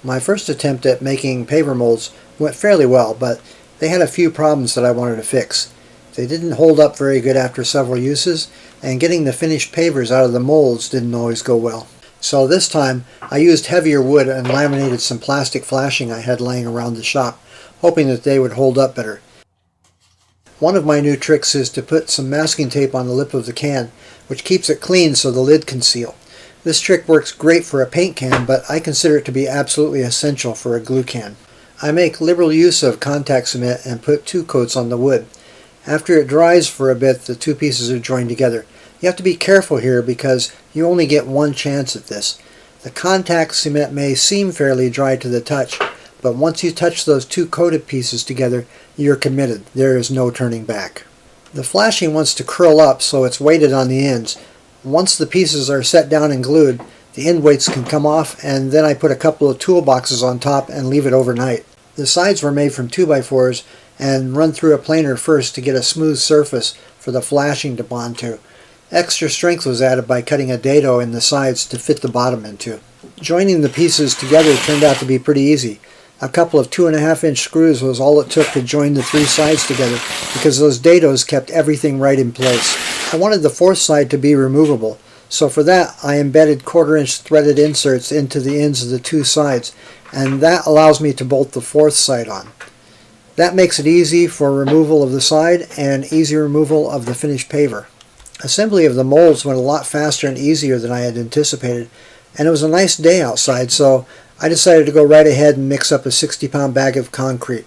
My first attempt at making paver molds went fairly well, but they had a few problems that I wanted to fix. They didn't hold up very good after several uses, and getting the finished pavers out of the molds didn't always go well. So this time I used heavier wood and laminated some plastic flashing I had laying around the shop, hoping that they would hold up better. One of my new tricks is to put some masking tape on the lip of the can, which keeps it clean so the lid can seal. This trick works great for a paint can, but I consider it to be absolutely essential for a glue can. I make liberal use of contact cement and put 2 coats on the wood. After it dries for a bit, the 2 pieces are joined together. You have to be careful here because you only get one chance at this. The contact cement may seem fairly dry to the touch, but once you touch those 2 coated pieces together, you're committed. There is no turning back. The flashing wants to curl up, so it's weighted on the ends. Once the pieces are set down and glued, the end weights can come off, and then I put a couple of toolboxes on top and leave it overnight. The sides were made from 2x4s and run through a planer first to get a smooth surface for the flashing to bond to. Extra strength was added by cutting a dado in the sides to fit the bottom into. Joining the pieces together turned out to be pretty easy. A couple of 2.5-inch screws was all it took to join the 3 sides together because those dados kept everything right in place. I wanted the 4th side to be removable, so for that I embedded 1/4-inch threaded inserts into the ends of the 2 sides, and that allows me to bolt the 4th side on. That makes it easy for removal of the side and easy removal of the finished paver. Assembly of the molds went a lot faster and easier than I had anticipated, and it was a nice day outside, so I decided to go right ahead and mix up a 60-pound bag of concrete.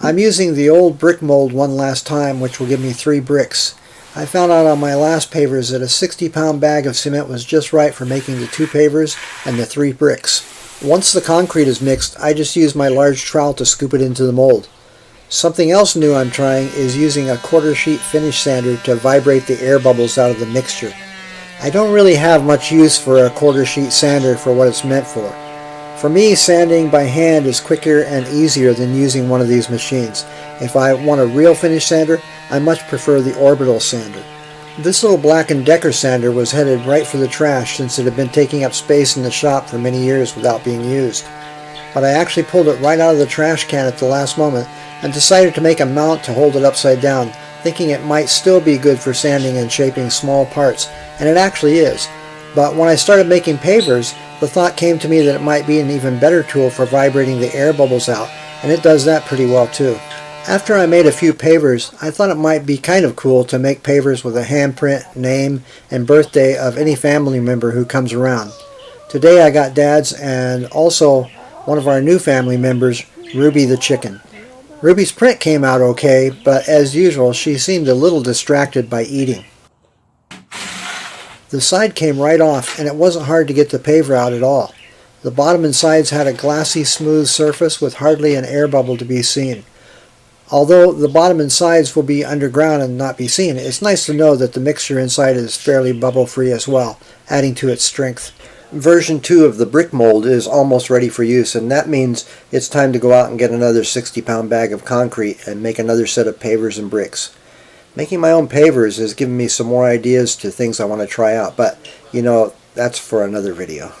I'm using the old brick mold one last time, which will give me 3 bricks. I found out on my last pavers that a 60-pound bag of cement was just right for making the 2 pavers and the 3 bricks. Once the concrete is mixed, I just use my large trowel to scoop it into the mold. Something else new I'm trying is using a 1/4 sheet finish sander to vibrate the air bubbles out of the mixture. I don't really have much use for a 1/4 sheet sander for what it's meant for. For me, sanding by hand is quicker and easier than using one of these machines. If I want a real finish sander, I much prefer the orbital sander. This little Black & Decker sander was headed right for the trash since it had been taking up space in the shop for many years without being used. But I actually pulled it right out of the trash can at the last moment and decided to make a mount to hold it upside down, thinking it might still be good for sanding and shaping small parts, and it actually is. But when I started making pavers, the thought came to me that it might be an even better tool for vibrating the air bubbles out, and it does that pretty well too. After I made a few pavers, I thought it might be kind of cool to make pavers with a handprint, name, and birthday of any family member who comes around. Today I got Dad's and also one of our new family members, Ruby the chicken. Ruby's print came out okay, but as usual she seemed a little distracted by eating. The side came right off, and it wasn't hard to get the paver out at all. The bottom and sides had a glassy, smooth surface with hardly an air bubble to be seen. Although the bottom and sides will be underground and not be seen, it's nice to know that the mixture inside is fairly bubble-free as well, adding to its strength. Version 2 of the brick mold is almost ready for use, and that means it's time to go out and get another 60-pound bag of concrete and make another set of pavers and bricks. Making my own pavers has given me some more ideas to things I want to try out, but you know, that's for another video.